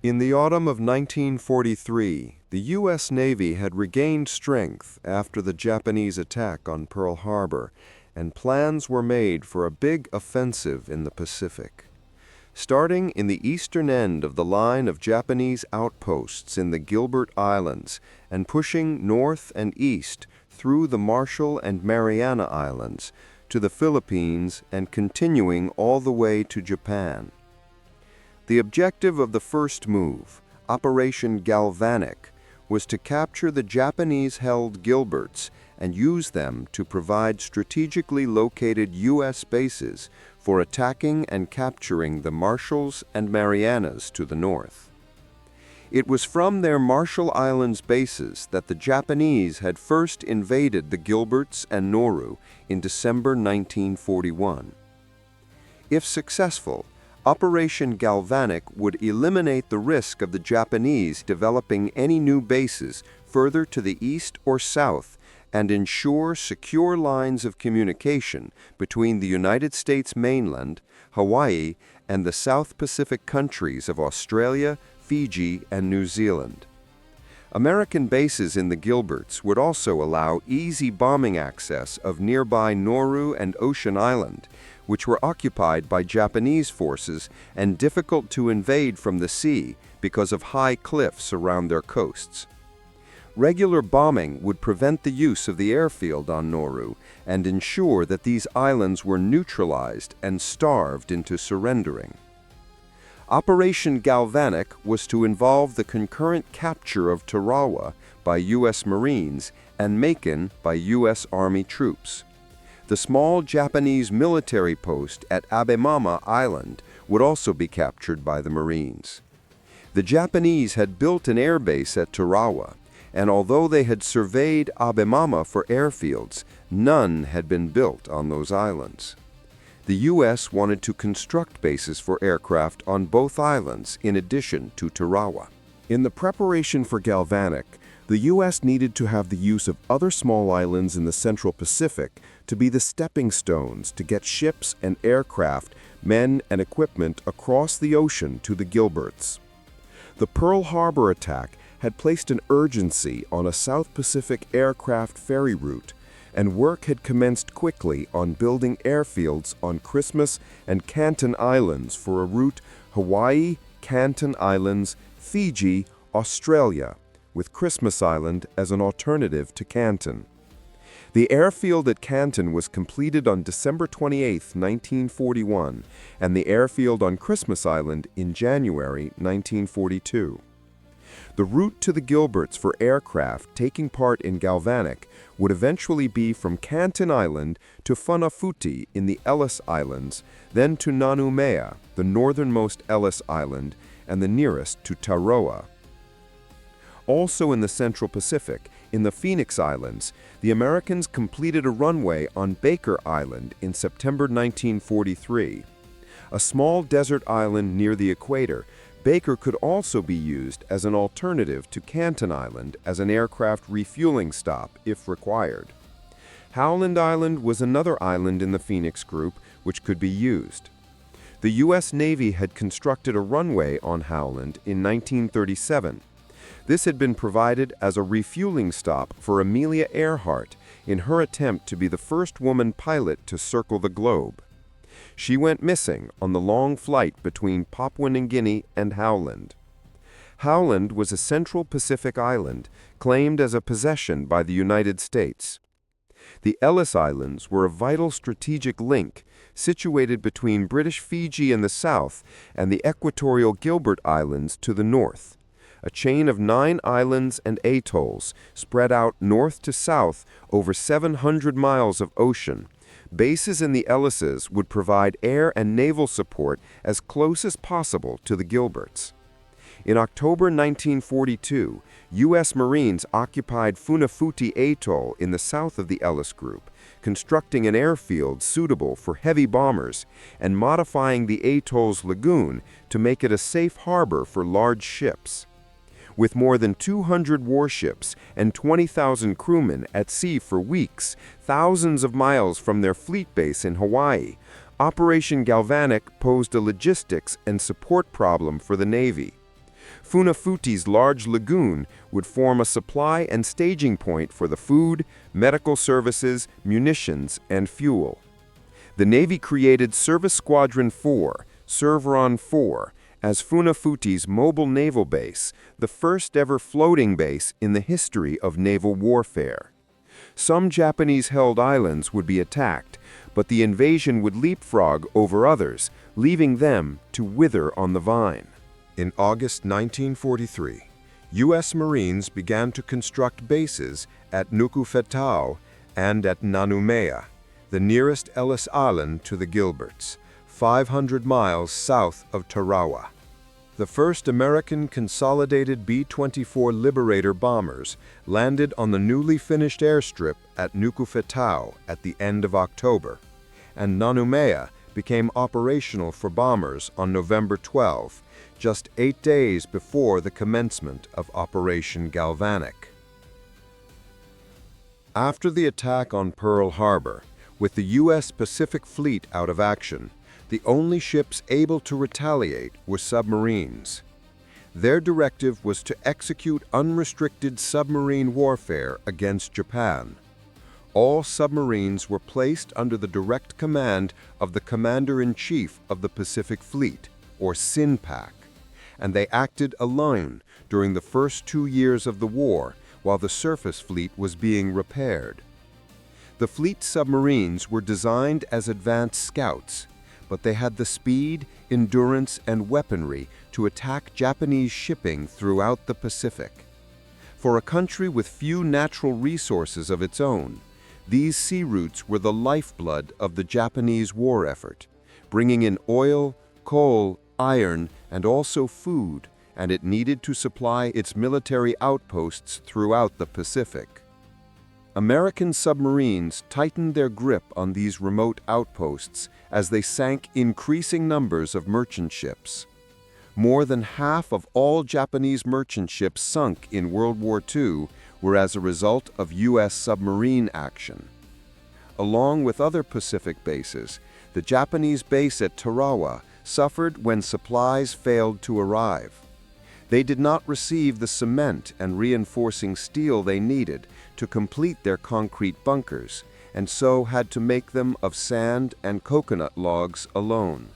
In the autumn of 1943, the U.S. Navy had regained strength after the Japanese attack on Pearl Harbor, and plans were made for a big offensive in the Pacific. Starting in the eastern end of the line of Japanese outposts in the Gilbert Islands and pushing north and east through the Marshall and Mariana Islands to the Philippines and continuing all the way to Japan. The objective of the first move, Operation Galvanic, was to capture the Japanese-held Gilberts and use them to provide strategically located U.S. bases for attacking and capturing the Marshalls and Marianas to the north. It was from their Marshall Islands bases that the Japanese had first invaded the Gilberts and Nauru in December 1941. If successful, Operation Galvanic would eliminate the risk of the Japanese developing any new bases further to the east or south and ensure secure lines of communication between the United States mainland, Hawaii, and the South Pacific countries of Australia, Fiji, and New Zealand. American bases in the Gilberts would also allow easy bombing access of nearby Nauru and Ocean Island, which were occupied by Japanese forces and difficult to invade from the sea because of high cliffs around their coasts. Regular bombing would prevent the use of the airfield on Nauru and ensure that these islands were neutralized and starved into surrendering. Operation Galvanic was to involve the concurrent capture of Tarawa by U.S. Marines and Macon by U.S. Army troops. The small Japanese military post at Abemama Island would also be captured by the Marines. The Japanese had built an airbase at Tarawa, and although they had surveyed Abemama for airfields, none had been built on those islands. The U.S. wanted to construct bases for aircraft on both islands in addition to Tarawa. In the preparation for Galvanic, the U.S. needed to have the use of other small islands in the Central Pacific to be the stepping stones to get ships and aircraft, men and equipment across the ocean to the Gilberts. The Pearl Harbor attack had placed an urgency on a South Pacific aircraft ferry route, and work had commenced quickly on building airfields on Christmas and Canton Islands for a route Hawaii, Canton Islands, Fiji, Australia, with Christmas Island as an alternative to Canton. The airfield at Canton was completed on December 28, 1941, and the airfield on Christmas Island in January 1942. The route to the Gilberts for aircraft taking part in Galvanic would eventually be from Canton Island to Funafuti in the Ellis Islands, then to Nanumea, the northernmost Ellis Island, and the nearest to Tarawa. Also in the Central Pacific, in the Phoenix Islands, the Americans completed a runway on Baker Island in September 1943. A small desert island near the equator, Baker could also be used as an alternative to Canton Island as an aircraft refueling stop if required. Howland Island was another island in the Phoenix Group which could be used. The U.S. Navy had constructed a runway on Howland in 1937. This had been provided as a refueling stop for Amelia Earhart in her attempt to be the first woman pilot to circle the globe. She went missing on the long flight between Papua New Guinea and Howland. Howland was a Central Pacific island claimed as a possession by the United States. The Ellis Islands were a vital strategic link situated between British Fiji in the south and the equatorial Gilbert Islands to the north, a chain of 9 islands and atolls spread out north to south over 700 miles of ocean. Bases in the Ellises would provide air and naval support as close as possible to the Gilberts. In October 1942, U.S. Marines occupied Funafuti Atoll in the south of the Ellis Group, constructing an airfield suitable for heavy bombers and modifying the atoll's lagoon to make it a safe harbor for large ships. With more than 200 warships and 20,000 crewmen at sea for weeks, thousands of miles from their fleet base in Hawaii, Operation Galvanic posed a logistics and support problem for the Navy. Funafuti's large lagoon would form a supply and staging point for the food, medical services, munitions, and fuel. The Navy created Service Squadron 4, Serveron 4, as Funafuti's mobile naval base, the first ever floating base in the history of naval warfare. Some Japanese-held islands would be attacked, but the invasion would leapfrog over others, leaving them to wither on the vine. In August 1943, U.S. Marines began to construct bases at Nukufetau and at Nanumea, the nearest Ellis Island to the Gilberts, 500 miles south of Tarawa. The first American consolidated B-24 Liberator bombers landed on the newly finished airstrip at Nukufetau at the end of October, and Nanumea became operational for bombers on November 12, just 8 days before the commencement of Operation Galvanic. After the attack on Pearl Harbor, with the U.S. Pacific Fleet out of action, the only ships able to retaliate were submarines. Their directive was to execute unrestricted submarine warfare against Japan. All submarines were placed under the direct command of the Commander-in-Chief of the Pacific Fleet, or SINPAC, and they acted alone during the first 2 years of the war while the surface fleet was being repaired. The fleet submarines were designed as advanced scouts, but they had the speed, endurance, and weaponry to attack Japanese shipping throughout the Pacific. For a country with few natural resources of its own, these sea routes were the lifeblood of the Japanese war effort, bringing in oil, coal, iron, and also food, and it needed to supply its military outposts throughout the Pacific. American submarines tightened their grip on these remote outposts as they sank increasing numbers of merchant ships. More than half of all Japanese merchant ships sunk in World War II were as a result of U.S. submarine action. Along with other Pacific bases, the Japanese base at Tarawa suffered when supplies failed to arrive. They did not receive the cement and reinforcing steel they needed to complete their concrete bunkers, and so had to make them of sand and coconut logs alone.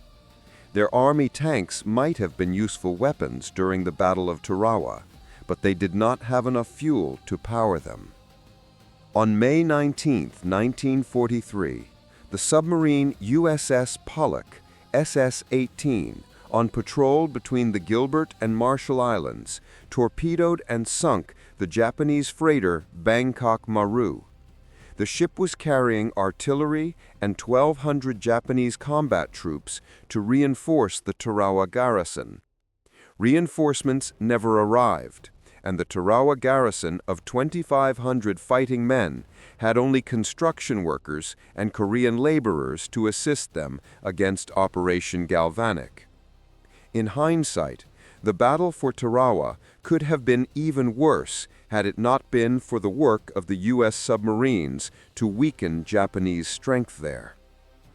Their army tanks might have been useful weapons during the Battle of Tarawa, but they did not have enough fuel to power them. On May 19, 1943, the submarine USS Pollock, SS-18, on patrol between the Gilbert and Marshall Islands, torpedoed and sunk the Japanese freighter Bangkok Maru. The ship was carrying artillery and 1,200 Japanese combat troops to reinforce the Tarawa garrison. Reinforcements never arrived, and the Tarawa garrison of 2,500 fighting men had only construction workers and Korean laborers to assist them against Operation Galvanic. In hindsight, the battle for Tarawa could have been even worse had it not been for the work of the U.S. submarines to weaken Japanese strength there.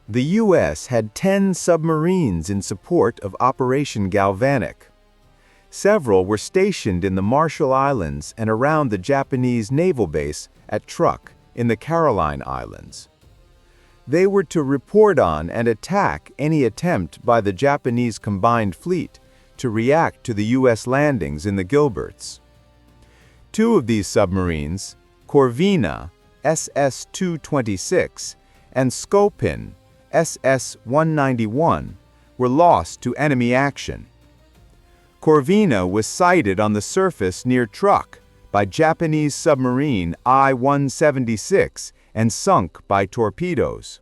The U.S. had 10 submarines in support of Operation Galvanic. Several were stationed in the Marshall Islands and around the Japanese naval base at Truk in the Caroline Islands. They were to report on and attack any attempt by the Japanese combined fleet to react to the U.S. landings in the Gilberts. 2 of these submarines, Corvina, SS-226, and Skopin, SS-191, were lost to enemy action. Corvina was sighted on the surface near Truk by Japanese submarine I-176 and sunk by torpedoes.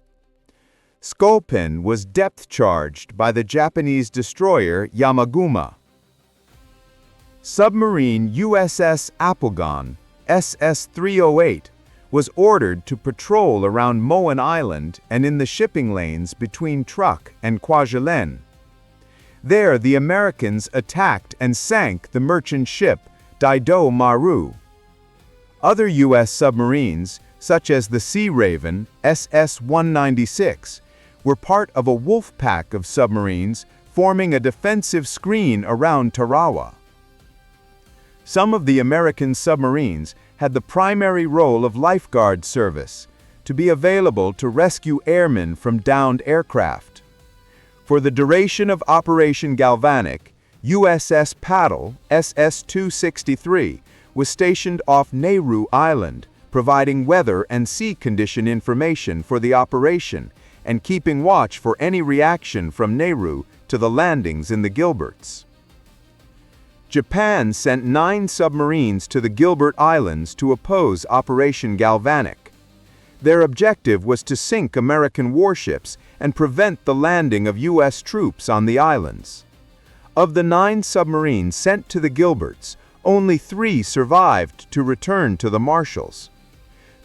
Skopin was depth-charged by the Japanese destroyer Yamaguma. Submarine USS Applegon, SS-308, was ordered to patrol around Moan Island and in the shipping lanes between Truk and Kwajalein. There, the Americans attacked and sank the merchant ship Daido Maru. Other U.S. submarines, such as the Sea Raven, SS-196, were part of a wolf pack of submarines forming a defensive screen around Tarawa. Some of the American submarines had the primary role of lifeguard service, to be available to rescue airmen from downed aircraft. For the duration of Operation Galvanic, USS Paddle, SS-263, was stationed off Nauru Island, providing weather and sea condition information for the operation and keeping watch for any reaction from Nauru to the landings in the Gilberts. Japan sent 9 submarines to the Gilbert Islands to oppose Operation Galvanic. Their objective was to sink American warships and prevent the landing of U.S. troops on the islands. Of the 9 submarines sent to the Gilberts, only 3 survived to return to the Marshalls.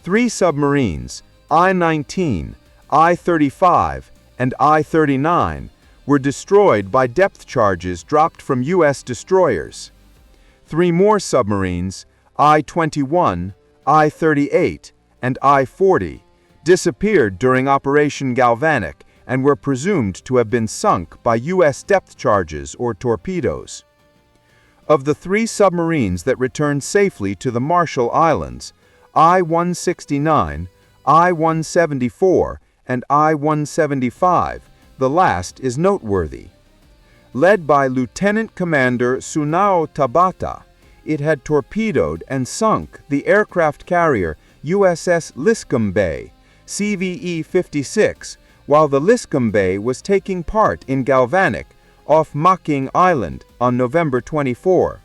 3 submarines, I-19, I-35, and I-39, were destroyed by depth charges dropped from U.S. destroyers. 3 more submarines, I-21, I-38, and I-40, disappeared during Operation Galvanic and were presumed to have been sunk by U.S. depth charges or torpedoes. Of the 3 submarines that returned safely to the Marshall Islands, I-169, I-174, and I-175, the last is noteworthy. Led by Lieutenant Commander Tsunao Tabata, it had torpedoed and sunk the aircraft carrier USS Liscum Bay, CVE-56, while the Liscum Bay was taking part in Galvanic off Making Island on November 24.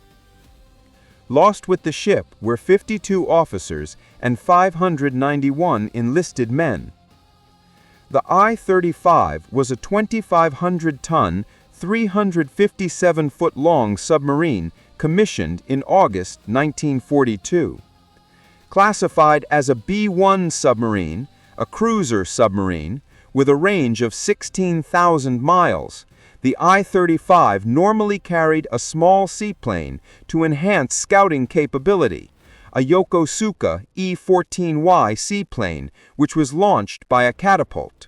Lost with the ship were 52 officers and 591 enlisted men. The I-35 was a 2,500-ton, 357-foot-long submarine commissioned in August 1942. Classified as a B-1 submarine, a cruiser submarine, with a range of 16,000 miles, the I-35 normally carried a small seaplane to enhance scouting capability, a Yokosuka E-14Y seaplane, which was launched by a catapult.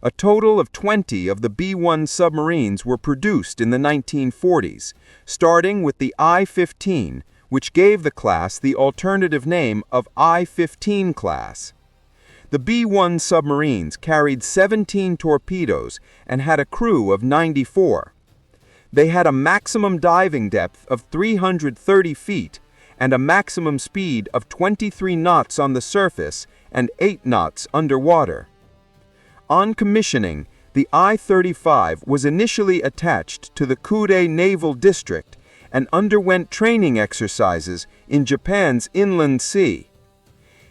A total of 20 of the B-1 submarines were produced in the 1940s, starting with the I-15, which gave the class the alternative name of I-15 class. The B-1 submarines carried 17 torpedoes and had a crew of 94. They had a maximum diving depth of 330 feet and a maximum speed of 23 knots on the surface and 8 knots underwater. On commissioning, the I-35 was initially attached to the Kure Naval District and underwent training exercises in Japan's inland sea.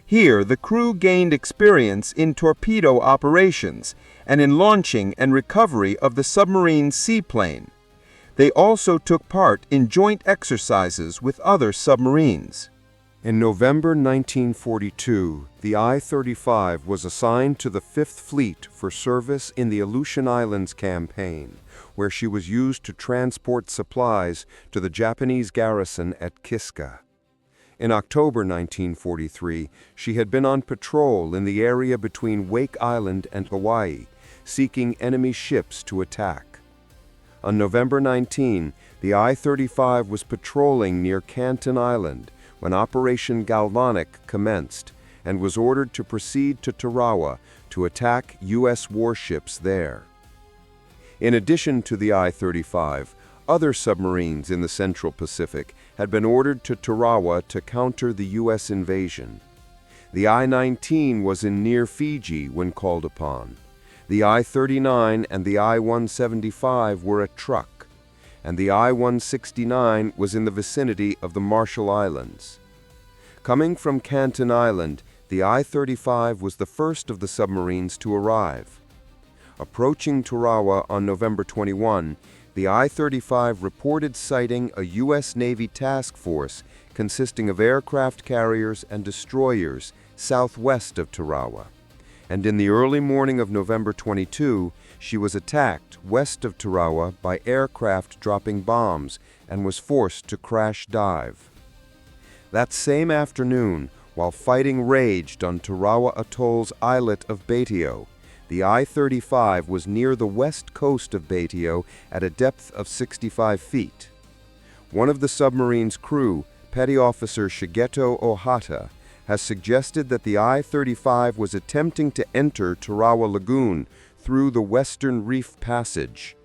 Here, the crew gained experience in torpedo operations and in launching and recovery of the submarine seaplane. They also took part in joint exercises with other submarines. In November 1942, the I-35 was assigned to the 5th Fleet for service in the Aleutian Islands campaign, where she was used to transport supplies to the Japanese garrison at Kiska. In October 1943, she had been on patrol in the area between Wake Island and Hawaii, seeking enemy ships to attack. On November 19, the I-35 was patrolling near Canton Island when Operation Galvanic commenced and was ordered to proceed to Tarawa to attack U.S. warships there. In addition to the I-35, other submarines in the Central Pacific had been ordered to Tarawa to counter the U.S. invasion. The I-19 was in near Fiji when called upon. The I-39 and the I-175 were at Truk, and the I-169 was in the vicinity of the Marshall Islands. Coming from Canton Island, the I-35 was the first of the submarines to arrive. Approaching Tarawa on November 21, the I-35 reported sighting a U.S. Navy task force consisting of aircraft carriers and destroyers southwest of Tarawa. And in the early morning of November 22, she was attacked west of Tarawa by aircraft dropping bombs and was forced to crash dive. That same afternoon, while fighting raged on Tarawa Atoll's islet of Batio, the I-35 was near the west coast of Batio at a depth of 65 feet. One of the submarine's crew, Petty Officer Shigeto Ohata, has suggested that the I-35 was attempting to enter Tarawa Lagoon through the Western Reef Passage.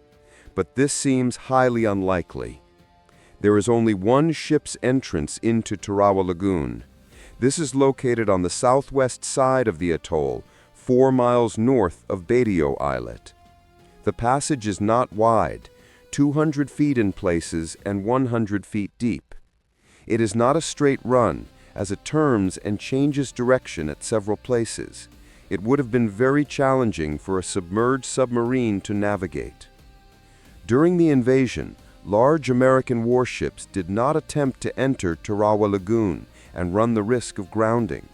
But this seems highly unlikely. There is only one ship's entrance into Tarawa Lagoon. This is located on the southwest side of the atoll, 4 miles north of Batio Islet. The passage is not wide, 200 feet in places and 100 feet deep. It is not a straight run, as it turns and changes direction at several places. It would have been very challenging for a submerged submarine to navigate. During the invasion, large American warships did not attempt to enter Tarawa Lagoon and run the risk of grounding.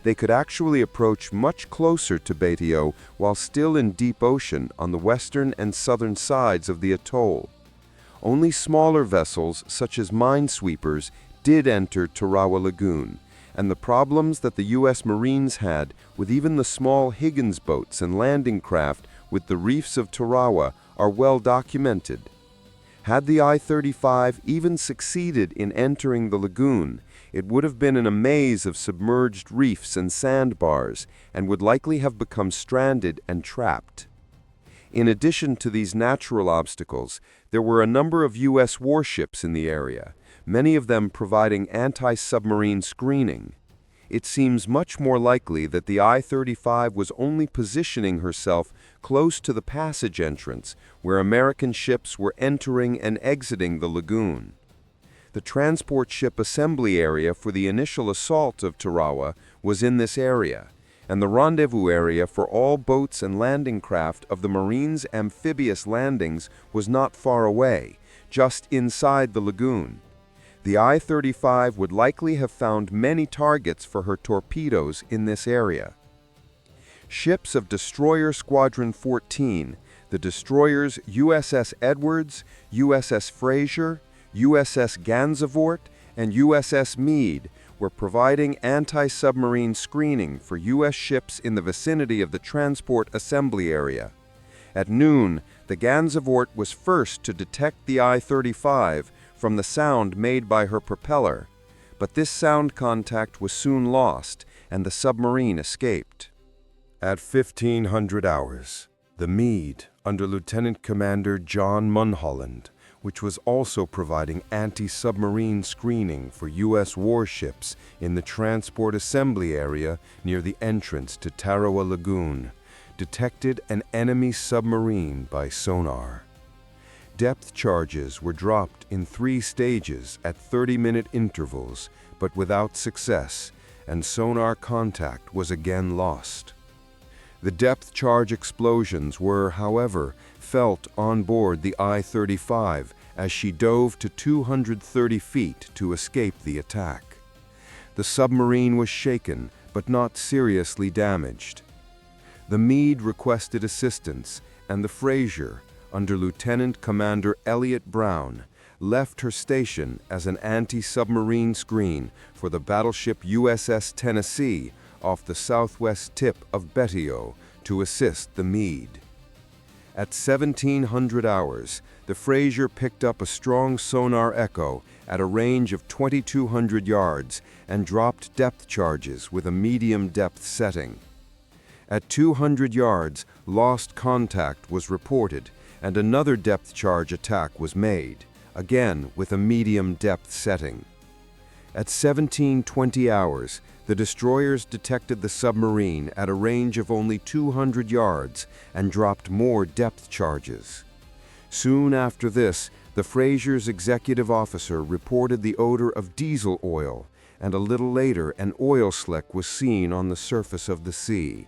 They could actually approach much closer to Batio while still in deep ocean on the western and southern sides of the atoll. Only smaller vessels, such as minesweepers, did enter Tarawa Lagoon, and the problems that the U.S. Marines had with even the small Higgins boats and landing craft with the reefs of Tarawa are well documented. Had the I-35 even succeeded in entering the lagoon, it would have been in a maze of submerged reefs and sandbars and would likely have become stranded and trapped. In addition to these natural obstacles, there were a number of U.S. warships in the area, many of them providing anti-submarine screening. It seems much more likely that the I-35 was only positioning herself close to the passage entrance, where American ships were entering and exiting the lagoon. The transport ship assembly area for the initial assault of Tarawa was in this area, and the rendezvous area for all boats and landing craft of the Marines' amphibious landings was not far away, just inside the lagoon. The I-35 would likely have found many targets for her torpedoes in this area. Ships of Destroyer Squadron 14, the destroyers USS Edwards, USS Frazier, USS Gansevoort, and USS Meade, were providing anti-submarine screening for U.S. ships in the vicinity of the transport assembly area. At noon, the Gansevoort was first to detect the I-35 from the sound made by her propeller, but this sound contact was soon lost and the submarine escaped. At 1500 hours, the Meade, under Lieutenant Commander John Mulholland, which was also providing anti-submarine screening for U.S. warships in the transport assembly area near the entrance to Tarawa Lagoon, detected an enemy submarine by sonar. Depth charges were dropped in 3 stages at 30-minute intervals, but without success, and sonar contact was again lost. The depth charge explosions were, however, felt on board the I-35 as she dove to 230 feet to escape the attack. The submarine was shaken, but not seriously damaged. The Meade requested assistance, and the Frazier, under Lieutenant Commander Elliott Brown, left her station as an anti-submarine screen for the battleship USS Tennessee off the southwest tip of Batio to assist the Meade. At 1700 hours, the Frazier picked up a strong sonar echo at a range of 2,200 yards and dropped depth charges with a medium depth setting. At 200 yards, lost contact was reported, and another depth charge attack was made, again with a medium depth setting. At 1720 hours, the destroyers detected the submarine at a range of only 200 yards and dropped more depth charges. Soon after this, the Frazier's executive officer reported the odor of diesel oil, and a little later an oil slick was seen on the surface of the sea.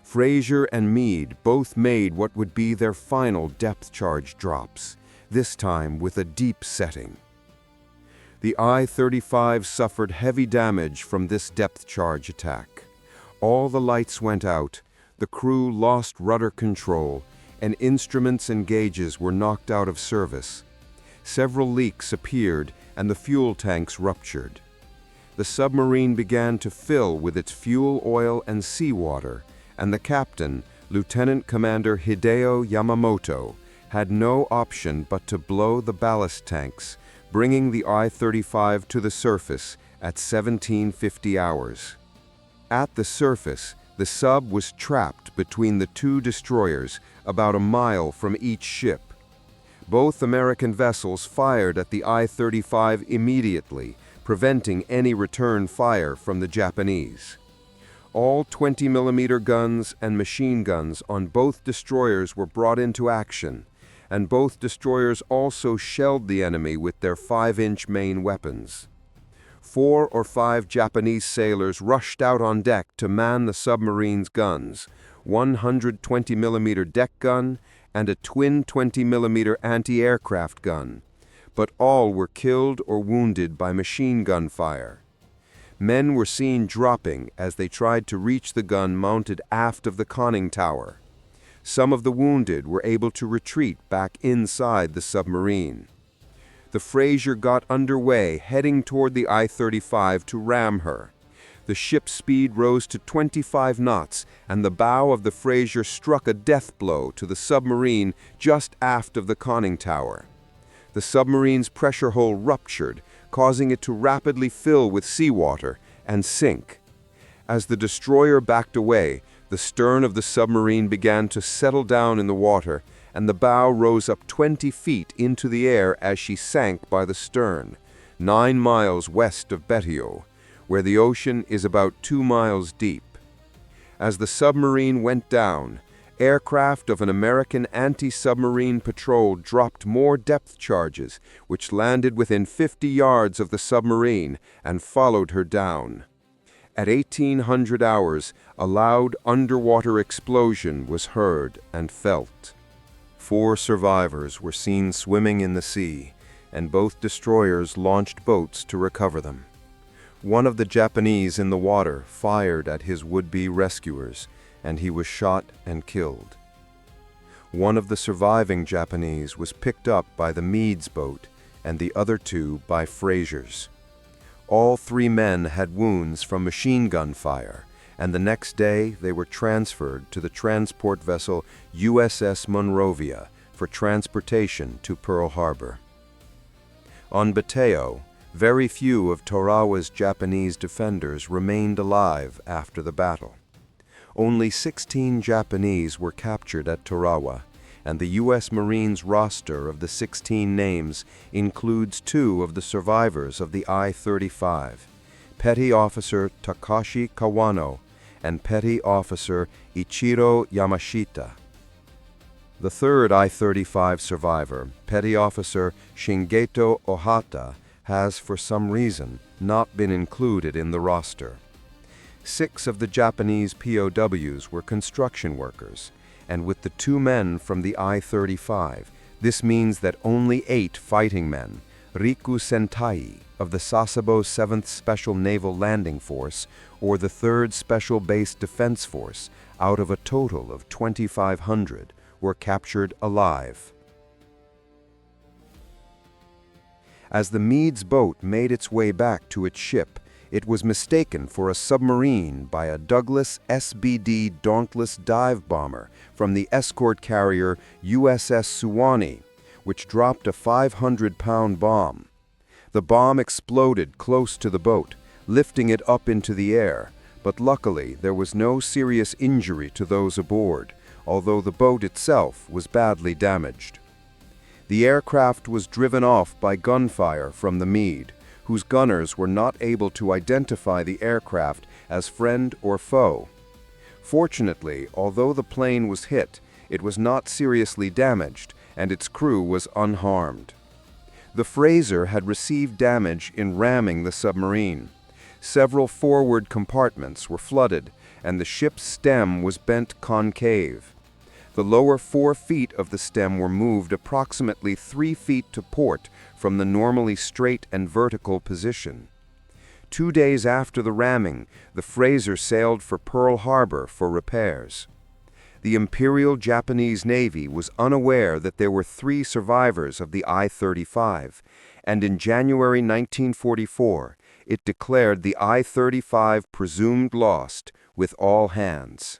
Frazier and Meade both made what would be their final depth charge drops, this time with a deep setting. The I-35 suffered heavy damage from this depth charge attack. All the lights went out, the crew lost rudder control, and instruments and gauges were knocked out of service. Several leaks appeared and the fuel tanks ruptured. The submarine began to fill with its fuel oil and seawater, and the captain, Lieutenant Commander Hideo Yamamoto, had no option but to blow the ballast tanks, bringing the I-35 to the surface at 1750 hours. At the surface, the sub was trapped between the two destroyers about a mile from each ship. Both American vessels fired at the I-35 immediately, preventing any return fire from the Japanese. All 20mm guns and machine guns on both destroyers were brought into action, and both destroyers also shelled the enemy with their 5-inch main weapons. 4 or 5 Japanese sailors rushed out on deck to man the submarine's guns, 120mm deck gun and a twin 20mm anti-aircraft gun, but all were killed or wounded by machine gun fire. Men were seen dropping as they tried to reach the gun mounted aft of the conning tower. Some of the wounded were able to retreat back inside the submarine. The Frazier got underway, heading toward the I-35 to ram her. The ship's speed rose to 25 knots, and the bow of the Frazier struck a death blow to the submarine just aft of the conning tower. The submarine's pressure hull ruptured, causing it to rapidly fill with seawater and sink. As the destroyer backed away, the stern of the submarine began to settle down in the water, and the bow rose up 20 feet into the air as she sank by the stern, 9 miles west of Betio, where the ocean is about 2 miles deep. As the submarine went down, aircraft of an American anti-submarine patrol dropped more depth charges, which landed within 50 yards of the submarine and followed her down. At 1800 hours, a loud underwater explosion was heard and felt. 4 survivors were seen swimming in the sea, and both destroyers launched boats to recover them. One of the Japanese in the water fired at his would-be rescuers, and he was shot and killed. One of the surviving Japanese was picked up by the Meade's boat, and the other 2 by Frazier's. All 3 men had wounds from machine gun fire, and the next day they were transferred to the transport vessel USS Monrovia for transportation to Pearl Harbor. On Beteo, very few of Tarawa's Japanese defenders remained alive after the battle. Only 16 Japanese were captured at Tarawa, and the U.S. Marines roster of the 16 names includes 2 of the survivors of the I-35, Petty Officer Takashi Kawano and Petty Officer Ichiro Yamashita. The third I-35 survivor, Petty Officer Shingeto Ohata, has for some reason not been included in the roster. 6 of the Japanese POWs were construction workers, and with the 2 men from the I-35, this means that only 8 fighting men, Riku Sentai of the Sasebo 7th Special Naval Landing Force or the 3rd Special Base Defense Force, out of a total of 2,500, were captured alive. As the Meade's boat made its way back to its ship, it was mistaken for a submarine by a Douglas SBD Dauntless dive bomber from the escort carrier USS Suwannee, which dropped a 500-pound bomb. The bomb exploded close to the boat, lifting it up into the air, but luckily there was no serious injury to those aboard, although the boat itself was badly damaged. The aircraft was driven off by gunfire from the Meade, whose gunners were not able to identify the aircraft as friend or foe. Fortunately, although the plane was hit, it was not seriously damaged, and its crew was unharmed. The Frazier had received damage in ramming the submarine. Several forward compartments were flooded, and the ship's stem was bent concave. The lower 4 feet of the stem were moved approximately 3 feet to port from the normally straight and vertical position. 2 days after the ramming, the Frazier sailed for Pearl Harbor for repairs. The Imperial Japanese Navy was unaware that there were 3 survivors of the I-35, and in January 1944, it declared the I-35 presumed lost with all hands.